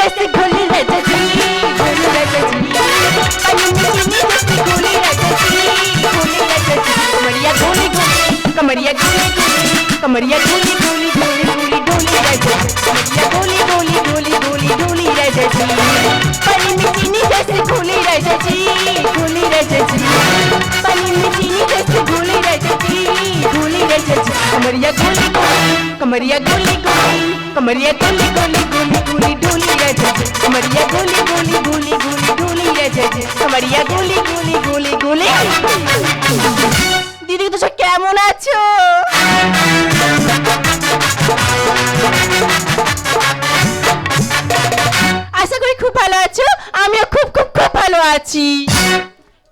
जैसे घोली राजा जी, घोली राजा जी, पानी में चीनी जैसे घोली राजा जी, घोली राजा जी, कमरिया घोली घोली, कमरिया घोली घोली, कमरिया घोली घोली घोली घोली घोली राजा जी, कमरिया घोली घोली घोली घोली घोली राजा जी, पानी में चीनी जैसे घोली राजा जी, घोली राजा जी, पानी में चीनी जैसे घोली राजा जी, घोली राजा जी, कमरिया घोली घोली, कमरिया गोली गोली, कमरिया गोली गोली गोली गोली डोली राजा जी, कमरिया गोली गोली गोली गोली डोली राजा जी, कमरिया गोली गोली गोली गोली। দিদি তো সব কেমন আছো? আশা করি খুব ভালো আছো। আমিও খুব খুব খুব ভালো আছি।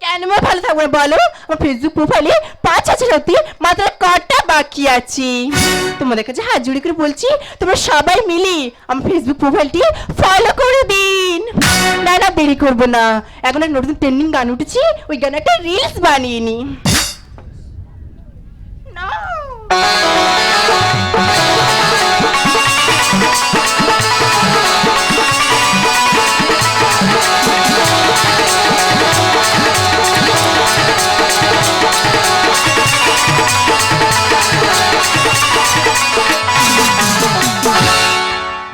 কেন আমি ভালো থাকবো না বলো? আমার ফেসবুক প্রোফাইলে ৫,০০০ অব্দি মাত্র কটা বাকি আছে। তোমাদের কাছে হাত জোড়ি করে বলছি তোমরা সবাই মিলে আমার ফেসবুক প্রোফাইলটি ফলো করে দিন। না না দেরি করবো না, এখন একটা নতুন ট্রেন্ডিং গান উঠেছি, ওই গানে একটা রিলস বানিয়ে নি।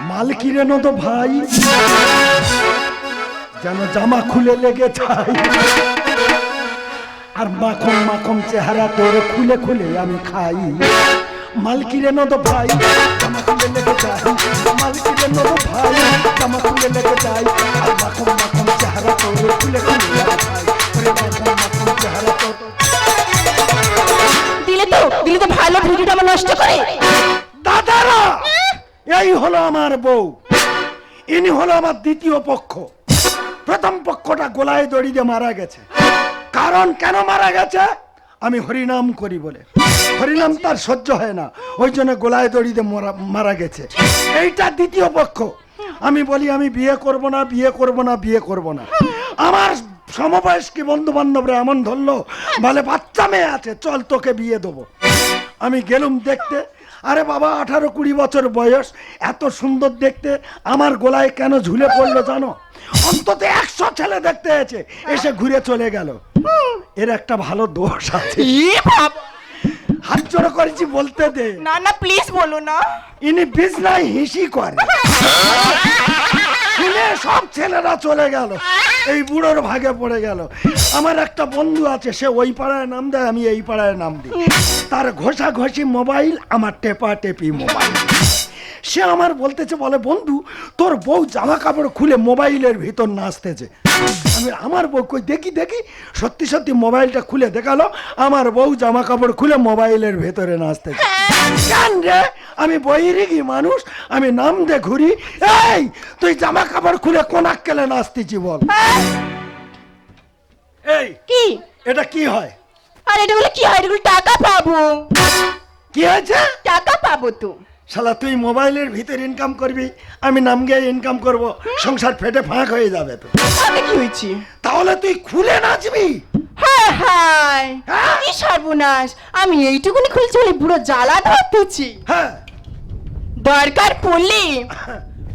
মালকিরে তো ভাই যেন জামা খুলে লেগে যায়, আর মাখন মাখন চেহারা তোর খুলে খুলে আমি খাই। মালকিরে তো ভাই জামা খুলে লেগে যায়, মালকিরে তো ভাই জামা খুলে লেগে যায়, আর মাখন মাখন চেহারা তোর খুলে খুলে আমি খাই। মাখন মাখন চেহারা তোর দিলে তো ভালো ভিডিওটা আমার নষ্ট করে। দাদারা এই হলো আমার বউ, ইনি হলো আমার দ্বিতীয় পক্ষ। প্রথম পক্ষটা গোলায় দড়ি দিয়ে মারা গেছে। কারণ কেন মারা গেছে? আমি হরিনাম করি বলে, হরিনাম তার সহ্য হয় না, ওই জন্য গোলায় দড়ি দিয়ে মারা গেছে। এইটা দ্বিতীয় পক্ষ। আমি বলি আমি বিয়ে করব না, বিয়ে করব না, বিয়ে করব না। আমার সমবয়স্ক বন্ধু বান্ধবরা এমন ধরলো, বলে বাচ্চা মেয়ে আছে, চল তোকে বিয়ে দেবো। আমি গেলুম দেখতে, আরে বাবা 18-20 বছর বয়স, এত সুন্দর দেখতে, আমার গোলায় কেন ঝুলে পড়লো জানো? অন্তত 100 ছেলে দেখতে এসে এসে ঘুরে চলে গেল। এর একটা ভালো দোষ আছে। হাত জোড়ো করেছি বলতে দে। না না প্লিজ বলো না। ইনি বিছনায় হিসি করে, শুনে সব ছেলেরা চলে গেল, এই বুড়োর ভাগে পড়ে গেল। আমার একটা বন্ধু আছে, সে ওই পাড়ায় নাম দেয়, আমি এই পাড়ায় নাম দিই। তার ঘষা ঘষি মোবাইল, আমার টেপা টেপি মোবাইল। সে আমার বলতেছে, বলে বন্ধু তোর বউ জামা কাপড় খুলে মোবাইলের ভিতর নাচতেছে। আমি আমার বউ কই দেখি দেখি, সত্যি সত্যি মোবাইলটা খুলে দেখালো, আমার বউ জামা কাপড় খুলে মোবাইলের ভেতরে নাচতেছে। জান রে আমি বৈরিগি মানুষ, আমি নাম দে ঘুরি, এই তুই জামা কাপড় খুলে কোন আক্কেলে নাচতেছি বল? এই কি এটা কি হয়? আর এটা বলে কি হয়? এটা টাকা পাবো। কি হয়েছে? টাকা পাবো তো। শালা তুই মোবাইলের ভিতর ইনকাম করবি, আমি নাম গিয়ে ইনকাম করব, সংসার ফেটে ফাঁক হয়ে যাবে তো। আমি কি হয়েছি? তাহলে তুই খুলে নাচবি? হায় হায় কি সর্বনাশ, আমি এইটুকুনি খুলছি বলে বুড়ো জ্বালা ধরতেছি। হ্যাঁ দরকার পড়লে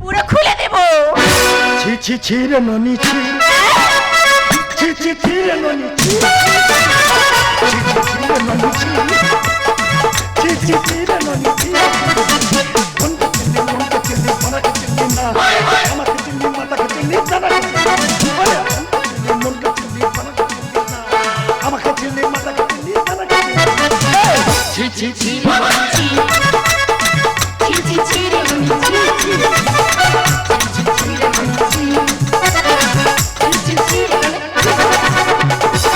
পুরো খুলে দেব। ছি ছি ছি রে ননি ছি, ছি ছি ছি রে ননি ছি, ছি ছি ছি রে ননি ছি, ছি ছি ছি রে ননি ছি। কোনটা চিল্লি মানাকে চিল্লি না, আমাকে চিল্লি মাতাকে চিল্লি জানাকে চিল্লি, মনটা চিল্লি মানাকে চিল্লি না, আমাকে চিল্লি মাতাকে চিল্লি জানাকে চিল্লি। ছি ছি ছি রে ননি ছি, ছি ছি ছি রে ননি ছি, ছি ছি ছি রে ননি ছি, ছি ছি ছি রে ননি ছি।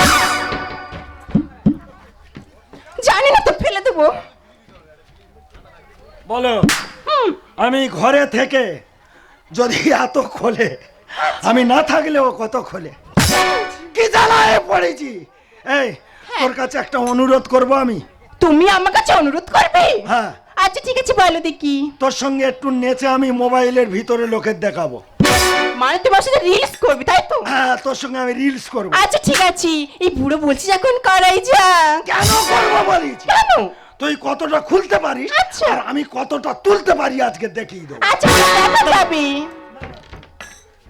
জানি না তো ফেলে দেবো। বলো আমি ঘরে থেকে যদি এত খোলে, আমি না থাকলেও কত খোলে, কি জ্বালায় পড়েছি। এই তোর কাছে একটা অনুরোধ করব আমি। তুমি আমার কাছে অনুরোধ করবে? হ্যাঁ আচ্ছা ঠিক আছে বলো দেখি। তোর সঙ্গে একটু নেচে আমি মোবাইলের ভিতরে লোকের দেখাবো। মানে তোমার সাথে রিলস করবি তাই তো? হ্যাঁ তোর সঙ্গে আমি রিলস করব। আচ্ছা ঠিক আছে, এই বুড়ো বলছি যখন করাই যাক। কেন করবো বলিস? কেন? তুই কতটা খুলতে পারিস আচ্ছা। আর আমি কতটা তুলতে পারি আজকে দেখিয়ে দেবো। আচ্ছা দেখা যাবে।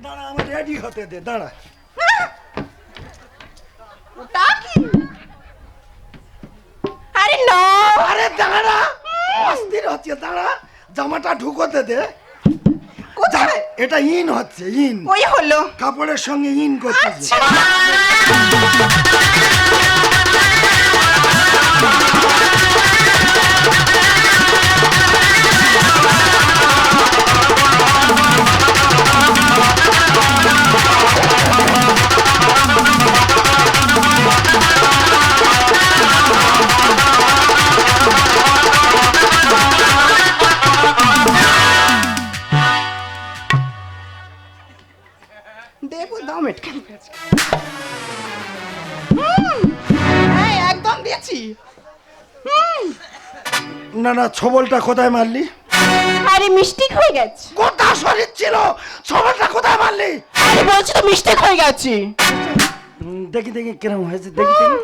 দাঁড়া আমার রেডি হতে দে দাঁড়া। ওটা কি? আরে না, আরে দাঁড়া, অস্থির হচ্ছে, দাঁড়া জামাটা ঢুকোতে দে। কোথায়? এটা ইন হচ্ছে, ইন ওই হলো। কাপড়ের সঙ্গে ইন করতেছে। আচ্ছা। দেবো দাও মেটকান। হ্যাঁ একদম দিয়েছি। না না, ছবলটা কোথায় মারলি? আরে মিস্টেক হয়ে গেছে। কোথা শরীর ছিল, ছবলটা কোথায় মারলি? আরে বলছি তো মিস্টেক হয়ে গেছে। দেখি দেখি কিরম হয়েছে, দেখি দেখি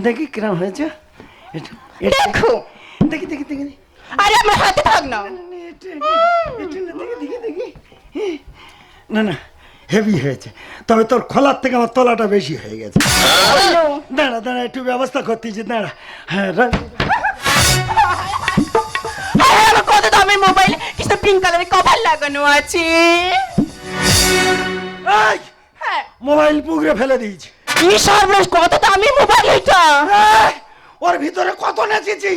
দেখি কিরম হয়েছে। দেখো দেখি দেখি দেখি আরে আমার হাতে থাক না। দেখি দেখি। না না, হেভি হয়েছে, তবে তোর খোলার থেকে আমার তলাটা বেশি হয়ে গেছে। দাঁড়া দাঁড়া, একটু ব্যবস্থা করতেছি, দাঁড়া। হ্যাঁ আমার কত দামের মোবাইল, কিছু পিঙ্ক কালারের কভার লাগানো আছে। এই, হ্যাঁ মোবাইল পুকুরে ফেলে দিয়েছি। কি সর্বনাশ, কত দামি মোবাইল এটা। এই, ওর ভিতরে কত নেচেছি,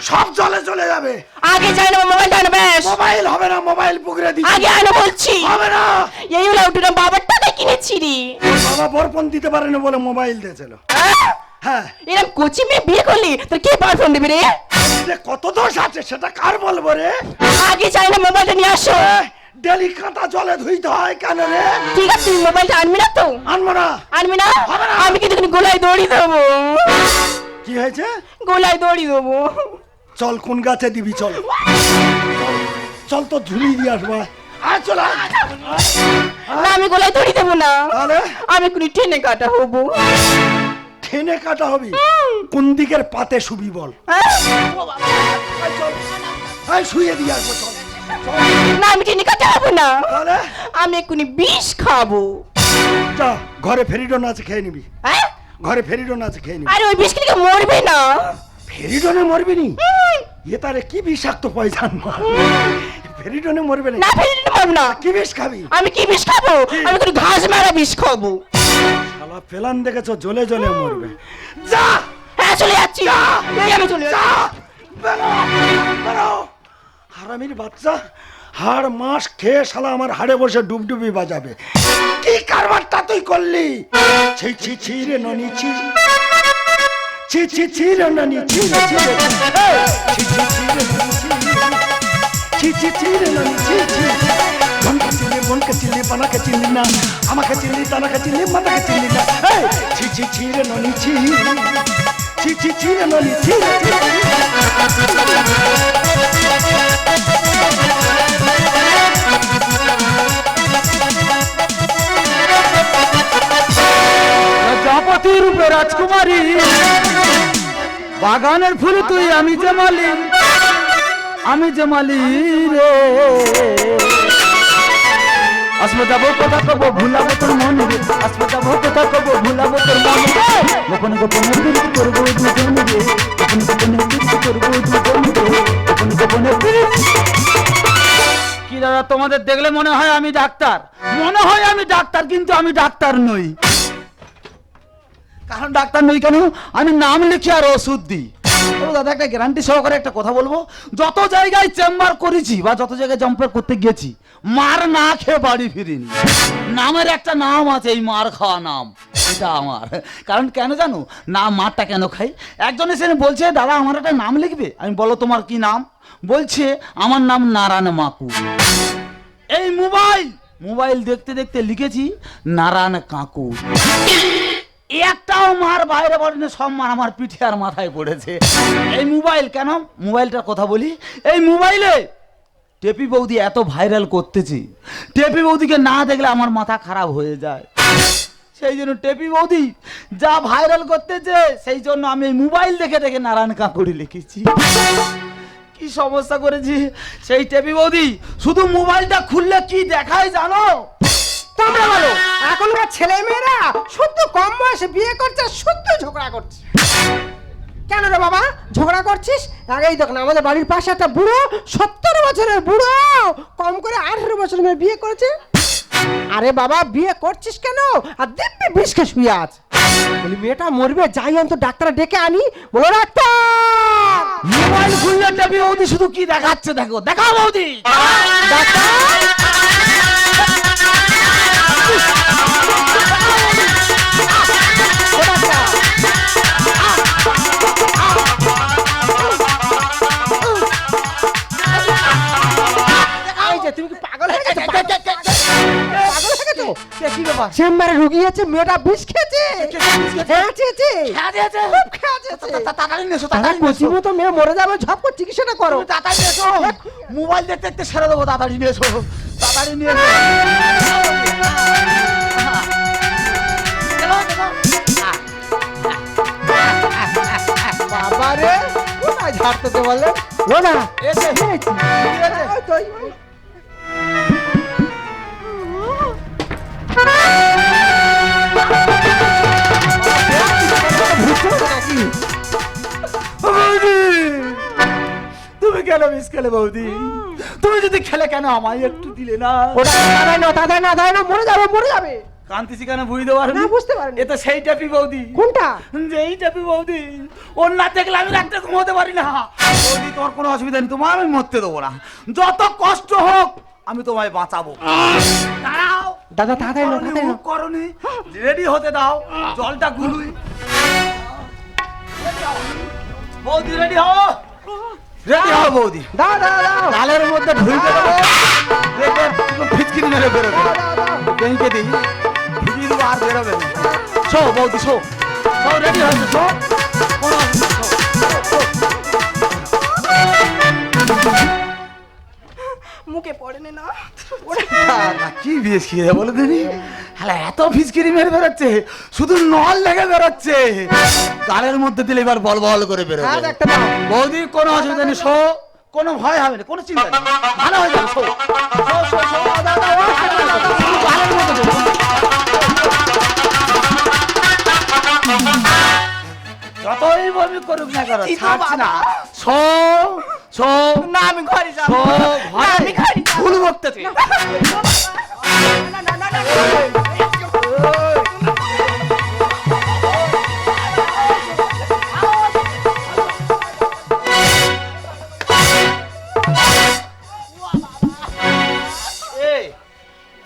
সব জলে চলে যাবে। আগে যাই না মোবাইলটা আনো বেশ। মোবাইল হবে না, মোবাইল পুকুরে দিচ্ছি। আগে আনো বলছি। হবে না, এই হলো ওটা বাবার টাকায় কিনেছি রে। বাবা বরপন দিতে পারেনি বলে মোবাইল দিয়েছিল। হ্যাঁ, এরকম কোচি মেয়ে বিয়ে করলি, তোর কে পারফোন দেবে রে? এতে কত দোষ আছে সেটা কার বলবো রে? আগে যাই না মোবাইলটা নিয়ে আসো। ডেলি কাঁটা জলে ধুইতে হয় কেন রে? ঠিক আছে তুই মোবাইলটা আনবি না তো? আনবো না। আনবি না? হবে না। আমি কিন্তু গোলায় দড়ি দেবো। কি হয়েছে? গোলায় দড়ি দেবো। চল কোন গাছে দিবি, চল চল তো ঝুলি দিয়ে আসবো। আয় চল আয়। না আমি গোলায় দড়ি দেবো না, তাহলে আমি কোনো ট্রেনে কাটা হবো। ঠেনে কাটা হবি? কোন দিকের পাতে শুবি বল? আয় শুয়ে দিয়ে আসবো, চল। না আমি ট্রেনে কাটা হবো না, তাহলে আমি এক্ষুনি বিষ খাবো। যা, ঘরে ফেরিডন আছে, খেয়ে নিবি। হ্যাঁ? ঘরে ফেরিডন আছে, খেয়ে নিবি। আরে ওই বিষ খেলে মরবে না। ফেরিডনে মরবি নি? এ তারে কি বিষাক্ত পয়সান মাল, ফেরিডনে মরবে না। না ফেলে মরবো না। কি বিষ খাবি? আমি কি বিষ খাবো? আমি কোনো ঘাস মারা বিষ খাবো। শালা পেলান দেখেছো, জ্বলে জ্বলে মরবে। যা হ্যাঁ চলে যাচ্ছি, এই আমি চলে যা, যাচ্ছি। বেরো বেরো। হারামির বাচ্চা, হাড় মাস খেয়ে শালা আমার হাড়ে বসে ডুবডুবি বাজাবে। কি কারবারটা তুই করলি? ছি ছি ছি রে ননি ছি, ছি ছি ছি রে ননি ছি রে ছি রে ছি ছি ছি রে ননি ছি, ছি ছি ছি রে ননি ছি ছি। মনকে চিনলি পানাকে চিনলি না, আমাকে চিনলি তানাকে চিনলি মাতাকে চিনলি না। ছি ছি ছি রে ননি ছি, ছি ছি ছি রে ননি ছি রে ছি। লজ্জাপতি রূপে রাজকুমারী, বাগানের ফুল তুই, আমি যে মালি, আমি যে মালি রে। আসবে যাবো কথা কব, ভুলাবো তোর মন রে। আসবে যাবো কথা কব, ভুলাবো তোর মন রে। গোপনে গোপনে প্রীতি করবো দুজন রে, গোপনে গোপনে প্রীতি করবো দুজন রে, গোপনে গোপনে প্রীতি। কি দাদা, তোমাদের দেখলে মনে হয় আমি ডাক্তার, মনে হয় আমি ডাক্তার, কিন্তু আমি ডাক্তার নই। কারণ ডাক্তার নই কেন, আমি নাম লিখি আর ওষুধ দিই। ও দাদা, একটা গ্যারান্টি সহকারে একটা কথা বলবো, যত জায়গায় চেম্বার করেছি বা যত জায়গায় জাম্পার করতে গেছি, মার না খেয়ে বাড়ি ফিরিনি। নামের একটা নাম আছে, এই মার খাওয়া নাম, এটা আমার। কারণ কেন জানো না, মারটা কেন খাই? একজন এসে বলছে, দাদা আমার একটা নাম লিখবে। আমি বলো তোমার কি নাম? বলছে আমার নাম নারায়ণ মাকু। এই মোবাইল দেখতে দেখতে লিখেছি নারায়ণ কাকু। একটাও মার বাইরে পড়েনি, সব মার আমার পিঠে আর মাথায় পড়েছে। এই মোবাইল কেন, মোবাইলটার কথা বলি। এই মোবাইলে টেপি বৌদি এত ভাইরাল করতেছি, টেপি বৌদিকে না দেখলে আমার মাথা খারাপ হয়ে যায়। সেই জন্য টেপি বৌদি যা ভাইরাল করতেছে, সেই জন্য আমি এই মোবাইল দেখে দেখে নারায়ণ কাকুরি লিখেছি। কি সমস্যা করেছি সেই টেপি বৌদি, শুধু মোবাইলটা খুললে কি দেখায় জানো? তোমরা বলো এখনকার ছেলে মেয়েরা শুদ্ধ কম বয়সে বিয়ে করছে, শুদ্ধ ঝগড়া করছে। কেন রে বাবা ঝগড়া করছিস? আগেই দেখ না আমাদের বাড়ির পাশে একটা বুড়ো 70 বছরের বুড়ো কম করে 18 বছরের মেয়ে বিয়ে করেছে। আরে বাবা বিয়ে করছিস কেন? আর দিব্যি বিষকে শুয়ে আছে। বলি মেয়েটা মরবে, যাই অন্ত ডাক্তার ডেকে আনি। বলো ডাক্তার মোবাইল খুললে টেপি বৌদি শুধু কি দেখাচ্ছে দেখো, দেখাও বৌদি। এই যে তুমি কি পাগল হয়ে গেছো? পাগল হয়ে গেছো? কি ব্যাপার? চেম্বারে রুগী আছে, মেয়েটা বিষ খেয়েছে। খেয়েছে খুব খেয়েছে। তাড়াতাড়ি নেছো, তারা তাড়াতাড়ি কচি নেছো, মতো মেয়ে মরে যাবে, ঝপ করে চিকিৎসাটা করো। তাড়াতাড়ি নেছো। মোবাইল দেখতে দেখতে সেরে দেবো, তাড়াতাড়ি নেছো, তাড়াতাড়ি নিয়ে এসো। বাবা রে কোথায় ঝাড়তে বললে? না এসে তুমি কেন মিস খেলে বৌদি? তুমি যদি খেলে কেন আমায় একটু দিলে না? ওটা দাঁড়ায় না মরে যাবে। কান্তিছি কেন বুঝতে পারো না, বুঝতে পারিনি। এ তো সেই টাপি বৌদি। কোনটা? যে এই টাপি বৌদি, ওর না দেখলে আমি রাত্রে ঘুমোতে পারি না। বৌদি তোর কোনো অসুবিধা নেই, তোমার আমি মরতে দেবো না, যত কষ্ট হোক আমি তোমায় বাঁচাবো। দাঁড়াও দাদা তাড়াতাড়ি না করনি, রেডি হতে দাও, জলটা গুলুই। বৌদি রেডি হও, রেডি হও বৌদি। দাও গালের মধ্যে ঢুকে দেবো, দেখবে ফিচকিরি মেরে বেরোবে। ব্যাংকে দিই ফিরিয়ে দেবো, আর বেরোবে না। শো বৌদি শো, সব রেডি হয়েছে, শো কোনো মুখে পড়েনি না। কি বিষ খেয়ে বলে দিনি? হ্যাঁ এত ফিচকিরি মেরে বেরোচ্ছে, শুধু নল লেগে বেরোচ্ছে। গালের মধ্যে দিলে এবার বল বল করে বেরোবে। বৌদি কোনো অসুবিধা নেই, শো, কোনো ভয় হবে না, কোনো চিন্তা নেই, ভালো হয়ে যাবে। শো শো শো শো, গালের মধ্যে দেবো। যতই বমি করুক না করো, ছাড়ছি না। শো শো, না আমি ঘরে যাব। শো, না, আমি ঘরে যাব। ভুল বকতেছে।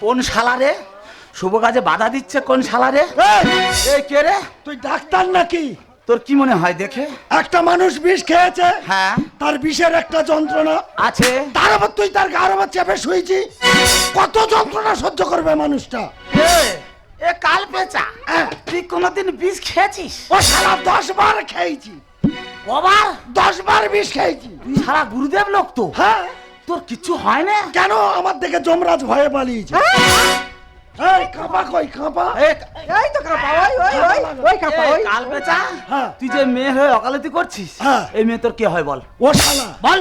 কোন শালা রে শুভ কাজে বাধা দিচ্ছে? কোন শালা রে? এই কে রে? তুই ডাক্তার নাকি? তোর কি মনে হয় দেখে? একটা মানুষ বিষ খেয়েছে, হ্যাঁ তার বিষের একটা যন্ত্রণা আছে। তার উপর তুই তার গার উপর চেপে শুয়েছি, কত যন্ত্রণা সহ্য করবে মানুষটা? এ কাল পেঁচা, তুই কোনদিন বিষ খেয়েছিস? ও শালা 10 বার খেয়েছি। কবার? 10 বার বিষ খেয়েছি। তুই সারা গুরুদেব লোক তো, হ্যাঁ তোর কিছু হয় না? কেন? আমার দেখে যমরাজ ভয়ে পালিয়েছে। এই কাঁপা কই কাঁপা? এই তো কাপা ওই কাপা ওই। কাল পেঁচা, হ্যাঁ। তুই যে মেয়ে হয়ে অকালতি করছিস, হ্যাঁ। এই মেয়ে তোর কে হয় বল? ও শালা বল।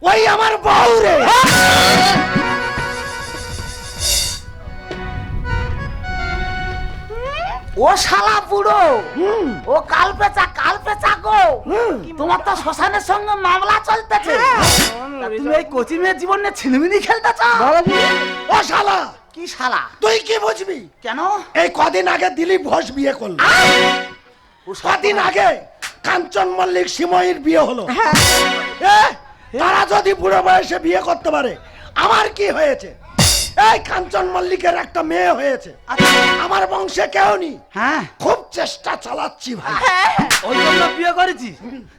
ওই আমার বউ রে। ও শালা বুড়ো, ও কাল পেঁচা গো। তোমার তো শ্মশানের সঙ্গে মামলা চলতেছে, তা তুমি এই কচি মেয়ের জীবন নিয়ে ছিনিমিনি খেলতেছ? ও শালা কি শালা? তুই কি বুঝবি? কেন? এই কদিন আগে দিলীপ ঘোষ বিয়ে করলো, কদিন আগে কাঞ্চন মল্লিক সিময়ীর বিয়ে হলো। তারা যদি বুড়ো বয়সে বিয়ে করতে পারে, আমার কি হয়েছে? এই কাঞ্চন মল্লিকের একটা মেয়ে হয়েছে, আমার বংশে কেউ নেই। হ্যাঁ, খুব চেষ্টা চালাচ্ছি ভাই। ওই জন্য বিয়ে করেছিস,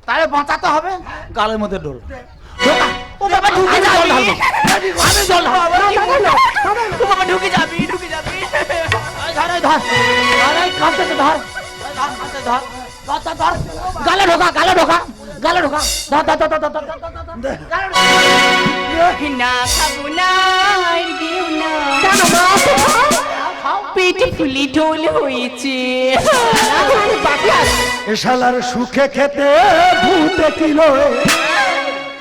তাহলে বাঁচাতে হবে। গালের মধ্যে ডোল ঢোকা। ও বাবা ঢুকে যাবি, আমি জল ও বাবা ঢুকে যাবি। ধর ধর আরে কাঁপতেছে, ধর ধর ধর ধর, গালে ঢোকা ধর ধর ধর ধর। না খাবো না আর দিও না, পেটে ফুলি ঢোল হয়েছে। এ শালার সুখে খেতে ভূতে কিলো,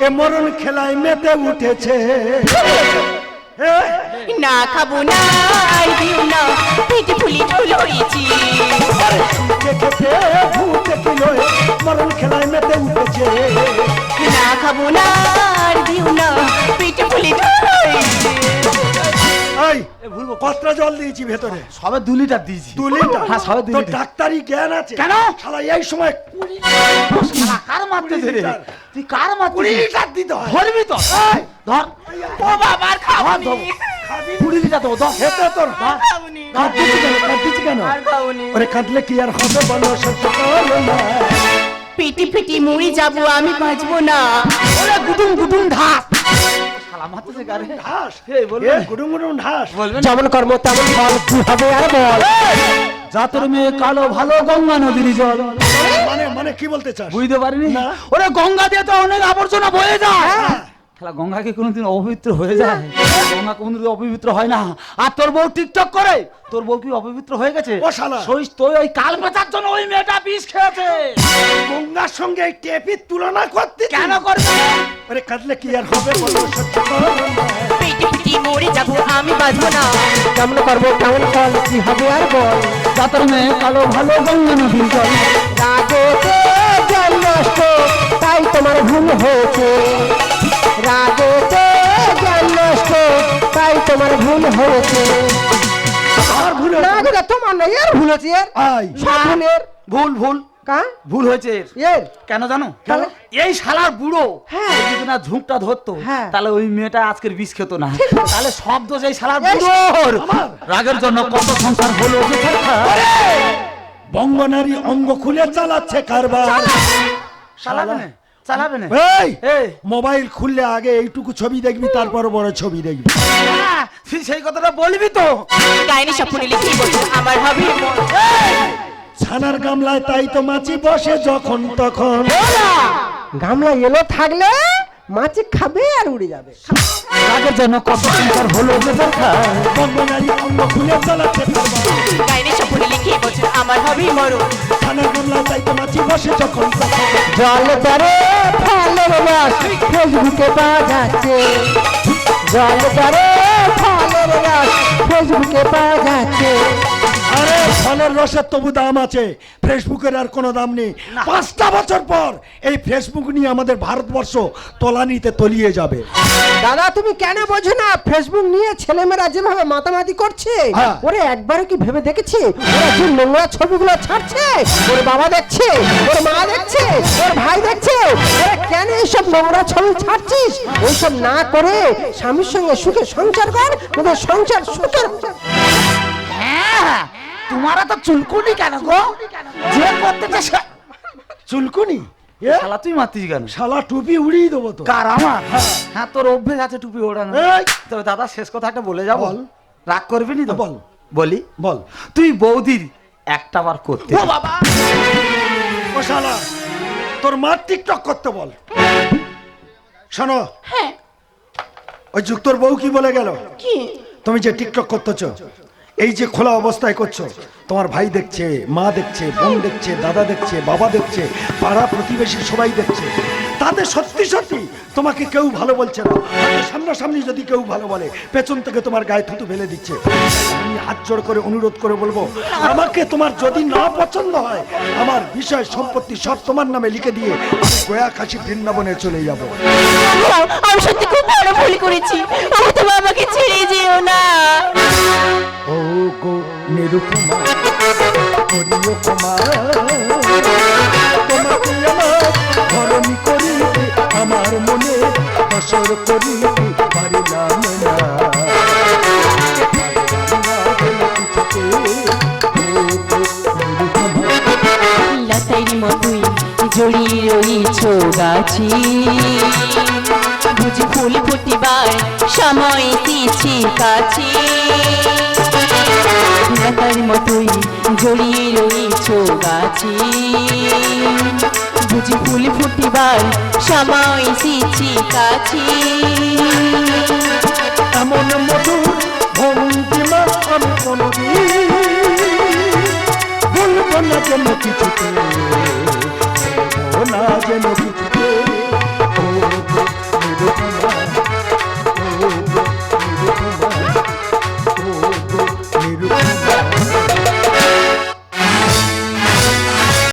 এ মরণ খেলায় মেতে উঠেছে। না খাবো না আর দিও না পেটে ফুলি ঢোল হয়েছি খেতে ভূতে কিলো মরণ খেলায় মেতে উঠেছে। না খাবো না আর দিও না পেটে ফুলি ঢোল হয়েছি এই কতটা জল দিয়েছি ভেতরে? সবে 2 লিটার দিয়েছি। 2 লিটার? হ্যাঁ, সবে 2 তোর লিটার। ডাক্তারি জ্ঞান আছে? কেন? শালা এই সময় শালা কার মারতে 20 রে? লিটার। তুই কার মারতে 20 লিটার দিতে হয়। ধরবি তো? এই, ধর। ও বাবার খাবনি 20 লিটার দেবো, ধর। খেতে তোর খাবনি কাঁদতেছি কেন? আর খাবনি ওরে কাঁদলে কি আর হবে বলো, সহ্য করো না। পেটি ফেটি মরে যাবো আমি বাঁচবো না ওরে গুদুম গুদুম ঢাস। শালা মারতেছে কারে? ঢাস এই বলবে না। গুডুম গুডুম ঢাস। বলবে না। যেমন কর্ম তেমন ফল, কি হবে আর বল। জাতর মেয়ে কালো ভালো গঙ্গা নদীর জল। মানে মানে কি বলতে চাস? বুঝতে পারিনি? না। ওরে গঙ্গা দিয়ে তো অনেক আবর্জনা বয়ে যায়। শালা গঙ্গা কি কোনোদিন অপবিত্র হয়ে যায়? গঙ্গা কোনোদিন অপবিত্র হয় না। আর তোর বউ টিকটক করে, তোর বউ কি অপবিত্র হয়ে গেছে? ও শালা। সইস তুই ওই কাল পেঁচার জন্য ওই মেয়েটা বিষ খেয়েছে। গঙ্গার সঙ্গে এই টেপির তুলনা করতে কেন করবে? ওরে কাঁদলে কি আর হবে বলো, সহ্য করো না। পেটি ফেটি মরে যাবো আমি বাঁচবো না যেমন কর্ম তেমন ফল, কি হবে আর বল। জাতর মেয়ে কালো ভালো গঙ্গা নদীর জল। রাগেতে জ্ঞান নষ্ট, তাই তোমার ভুল হয়েছে। রাগেতে জ্ঞান নষ্ট, তাই তোমার ভুল হয়েছে। আর ভুলে না গো, তোমার না, এর ভুল হয়েছে। এর আই সব ভুলের ভুল ভুল কা ভুল হয়েছে এর। এর কেন জানো? কেন? এই শালার বুড়ো হ্যাঁ। ও যদি না ঝুঁকটা ধরতো, হ্যাঁ। তাহলে ওই মেয়েটা আজকের বিষ খেত না। তাহলে সব দোষ এই শালার এই বুড়োর। রাগের জন্য কত সংসার হলো যে ছাড়খাড়। বঙ্গনারী অঙ্গ খুলে চালাচ্ছে কারবার। চালাবে না, চালাবে না। এই এই মোবাইল খুললে আগে এইটুকু ছবি দেখবি, তারপর বড় ছবি দেখবি। আহ, তুই সেই কথাটা বলবি তো? গাইনি স্বপ্নে লিখে বলছো আমার হবে ছানার গামলায় তাই তো মাছি বসে যখন তখন। গামলা এলো থাকলে মাছি খাবে আর উড়ে যাবে। রাগের জন্য কত সংসার হলো যে ছাড়খাড়। বঙ্গনারী অঙ্গ খুলে চালাচ্ছে কারবার। গাইনি স্বপ্নে লিখে বলছো আমার হবে মরণ ছানার গামলায় তাই তো মাছি বসে যখন তখন। জল করে ফলের রস ফেসবুকে পাওয়া যাচ্ছে। জল করে ফলের রস ফেসবুকে পাওয়া যাচ্ছে। আরে ফলের রসের তবু দাম আছে, ফেসবুকের আর কোনো দাম নেই। 5টা বছর পর এই ফেসবুক নিয়ে আমাদের ভারতবর্ষ তলানিতে তলিয়ে যাবে। দাদা তুমি কেন বোঝো না? ফেসবুক নিয়ে ছেলেমেয়েরা যেভাবে মাতামাতি করছে, হ্যাঁ। ওরে একবারও কি ভেবে দেখেছি ওরা যে নোংরা ছবিগুলো ছাড়ছে? ওর বাবা দেখছে, ওর মা দেখছে, ওর ভাই দেখছে। ওরা কেন এইসব নোংরা ছবি ছাড়ছিস? ওইসব না করে স্বামীর সঙ্গে সুখে সংসার কর, তোদের সংসার সুখের। হ্যাঁ, তোমারা তো চুলকুনি কেন গো? যে করতেছে সে- চুলকুনি এ? শালা তুই মারতিস কেন? শালা টুপি উড়িয়ে দেবো তো। কার আমার? হ্যাঁ, তোর অভ্যেস আছে টুপি ওড়ানো। এই! তবে দাদা শেষ কথা একটা বলে যাবো। বল। রাগ করবি নি তো? বল। বলি বল। তুই বৌদির একটা বার করতে। ও বাবা ও শালা, তোর মা টিকটক করতে বল। শোনো, হ্যাঁ ওই যুগ তোর বউ কি বলে গেল? কি তুমি যে টিকটক করতেছ, এই যে খোলা অবস্থায় করছো, তোমার ভাই দেখছে, মা দেখছে, বোন দেখছে, দাদা দেখছে, বাবা দেখছে, পাড়া প্রতিবেশী সবাই দেখছে। তাদের সত্যি সত্যি তোমাকে কেউ ভালো বলছে না। হয়তো সামনাসামনি যদি কেউ ভালো বলে, পেছন থেকে তোমার গায়ে থুতু ফেলে দিচ্ছে। আমি হাত জোড় করে অনুরোধ করে বলবো, আমাকে তোমার যদি না পছন্দ হয়, আমার বিষয় সম্পত্তি সব তোমার নামে লিখে দিয়ে আমি গয়া কাশী বৃন্দাবনে চলে যাব। আমি সত্যি খুব বড় ভুল করেছি আমি তো বাবাকে ছেড়ে যেও না ও গো নিরুপমা, করিও ক্ষমা, তোমাকে আমার ধরণী করিতে আমার মনে বসর করিতে পারিলাম না। কিছুতে ও গো নিরুপমা। লতাইর মতোই জড়িয়ে রয়েছ গাছি বুঝি ফুল ফুটিবার সময় এসেছে কাছে লতার মতোই জড়িয়ে রয়েছ গাছি বুঝি ফুল ফুটিবার সময় এসেছে কাছে